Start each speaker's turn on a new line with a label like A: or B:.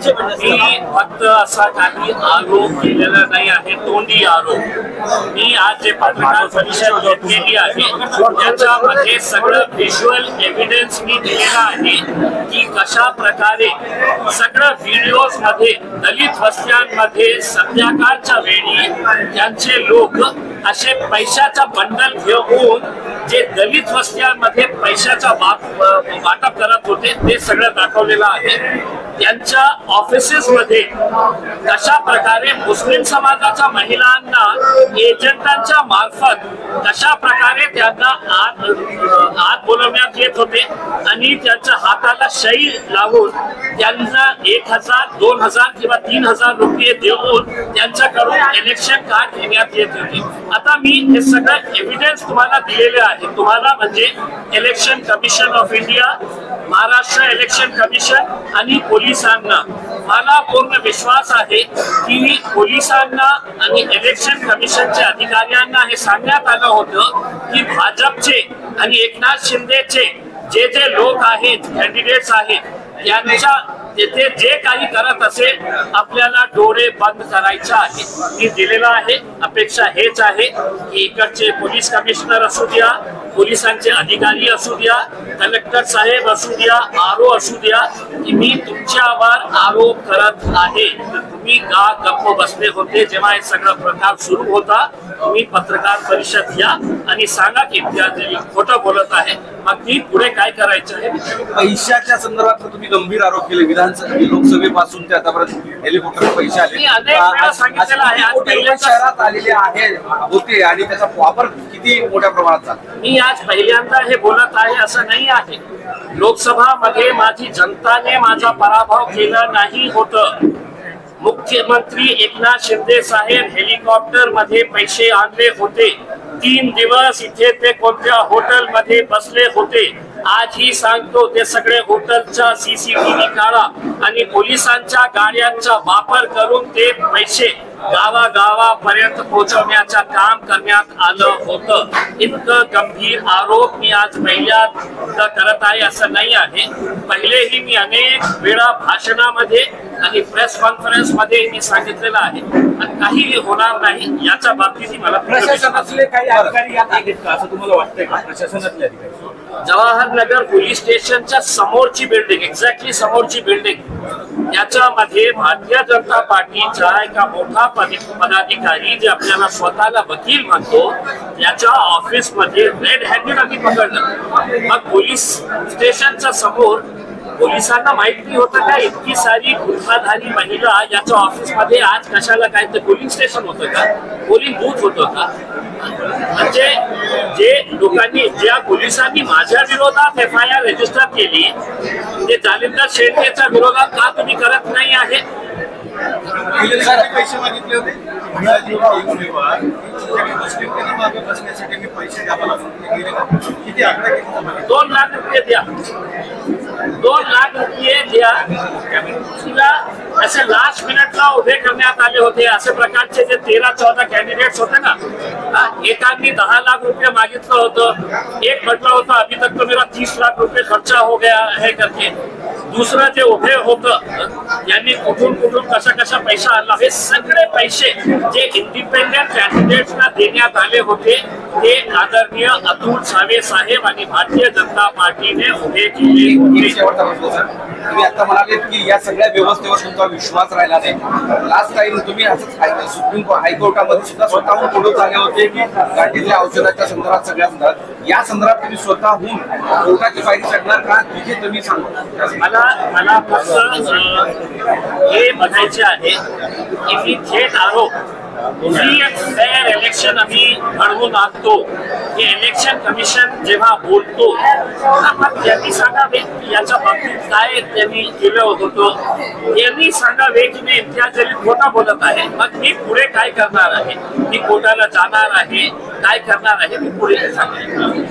A: मी फक्त असा काही आरोप केलेला नाही आहे, तोंडी आरोप. मी आज जे पत्रकार परिषद घेतलेली आहे त्याच्यामध्ये सगळं व्हिज्युअल एव्हिडन्स मी दिलेला आहे की कशा प्रकारे सगळं व्हिडिओज मध्ये दलित वस्त्यांमध्ये संध्याकाळच्या वेळी त्यांचे लोक असे पैशाचा बंडल घेऊन जे दलित वस्त्यांमध्ये पैशाचा वाटप करत होते ते सगळं दाखवलेलं आहे. त्यांच्या ऑफिसेस मध्ये कशा प्रकारे मुस्लिम समाजाच्या महिलांना एजंटांच्या मार्फत कशा प्रकारे त्यांना आत बोलवण्यात येत होते आणि त्यांच्या हाताला शई लावून त्यांना 1000, 2000 किंवा 3000 रुपये देऊन त्यांच्याकडून इलेक्शन कार्ड घेण्यात येत होते. आता मी हे सगळं एव्हिडन्स तुम्हाला दिलेले आहे. तुम्हाला म्हणजे election commission of India, Maharashtra election commission आणि पोलिसांना मला पूर्ण विश्वास आहे की पोलिसांना आणि इलेक्शन कमिशनच्या अधिकाऱ्यांना हे सांगण्यात आलं होतं की भाजपचे आणि एकनाथ शिंदेचे जे जे लोक आहेत, कॅन्डिडेट्स आहेत, यांच्या तिथे जे काही करत असेल आपल्याला डोळे बंद करायचे आहे. मी दिलेला आहे. अपेक्षा हेच आहे की इकडचे पोलीस कमिशनर असू द्या, पोलिसांचे अधिकारी असू द्या, कलेक्टर साहेब असू द्या, आरओ असू द्या, की मी तुमच्यावर आरोप करत आहे. तुम्ही का गप्प बसले होते जेव्हा हे सगळं प्रकार सुरू होता? तुम्ही पत्रकार परिषद या आणि सांगा की खोटं बोलत आहे. मग ती पुढे काय करायचं आहे.
B: पैशाच्या संदर्भात तुम्ही गंभीर आरोप केले. लोकसभेपासून ते आतापर्यंत हेलिकॉप्टर पैसे आले,
A: सांगितलेलं आहे
B: शहरात आलेले आहे होते आणि त्याचा वापर किती मोठ्या प्रमाणात झाला.
A: मी आज पहिल्यांदा हे बोलत आहे असं नाही आहे. लोकसभा मध्ये माझी जनताने माझा पराभव केला नाही होतं. मुख्यमंत्री एकनाथ शिंदे साहेब हेलिकॉप्टर मध्ये पैसे आणले होते. 3 दिवस इथे ते कोणत्या हॉटेल मध्ये बसले होते. आजही सांगतो ते सगळे हॉटेलचा CCTV काढा आणि पोलिसांच्या गाड्यांचा वापर करून ते पैसे गावागावापर्यंत पोहोचवण्याचं काम करण्यात आलं होतं. इतकं गंभीर आरोप मी आज पहिल्यांदा करत आहे असं नाही आहे. पहिलेही मी अनेक वेळा भाषणामध्ये आणि प्रेस कॉन्फरन्स मध्ये मी सांगितलेलं आहे. काही होणार नाही याच्या बाबतीत मला
B: प्रशासनातले काही अधिकारी यात आहेत असं तुम्हाला वाटतंय का? प्रशासनातले अधिकारी
A: जवाहरनगर पोलीस स्टेशनच्या समोरची बिल्डिंग, एक्झॅक्टली समोरची बिल्डिंग, याच्यामध्ये भारतीय जनता पार्टीचा एका मोठा पदाधिकारी जे आपल्याला स्वतःला वकील म्हणतो याच्या ऑफिस मध्ये रेड हँडेड आम्ही पकडलं. मग पोलीस स्टेशनच्या समोर पोलिसांना माहिती होतं का इतकी सारी गुन्हाधारी महिला याच्या ऑफिस मध्ये आज कशाला? काय ते पोलिंग स्टेशन होतं का? पोलिंग बूथ होतं का? म्हणजे जे लोकांनी, ज्या पोलिसांनी माझ्या विरोधात FIR रजिस्टर केली ते जालिंदर शेळकेच्या विरोधात का तुम्ही करत नाही आहे?
B: पैसे मागितले होते.
A: 2 लाख रुपये द्या, 2 लाख रुपये द्या. तिला असे लास्ट मिनिटला उभे करण्यात आले होते. असे प्रकारचे जे 13-14 कॅन्डिडेट्स होते ना, एकांनी 10 लाख रुपये मागितलं होतं. एक म्हटलं होतं अभी तक तो मेरा 30 लाख रुपये खर्चा हो गया है करके. दुसरं जे उभे होतं यांनी कुठून कुठून कशा कशा पैसा आणला. हे सगळे पैसे जे इंडिपेंडेंट कॅन्डिडेट्सना देण्यात आले होते ते आदरणीय अतुल सावे साहेब आणि भारतीय जनता पार्टीने उभे केले होते.
B: तुम्ही आता म्हणाले की या सगळ्या व्यवस्थेवर तुमचा विश्वास राहिला नाही. लास्ट टाइम तुम्ही असंच सुप्रीम हायकोर्टामध्ये सुद्धा स्वतःहून पुढे झाले होते की गाठीतल्या औषधाच्या संदर्भात, सगळ्या संदर्भात, या संदर्भात तुम्ही स्वतःहून कोर्टाची फायली चढणार का? तिथे तुम्ही सांगा.
A: मला फक्त हे बघायचे आहे की मी थेट आरोप फ्री अँड फेअर इलेक्शन आम्ही घडवून आणतो. हे इलेक्शन कमिशन जेव्हा बोलतो त्यांनी सांगावे की याच्या बाबतीत काय त्यांनी केलं होतं. यांनी सांगावे की मी इम्तियाज जलील खोटा बोलत आहे. मग मी पुढे काय करणार आहे? मी कोर्टाला जाणार आहे, काय करणार आहे मी पुढे सांगेन.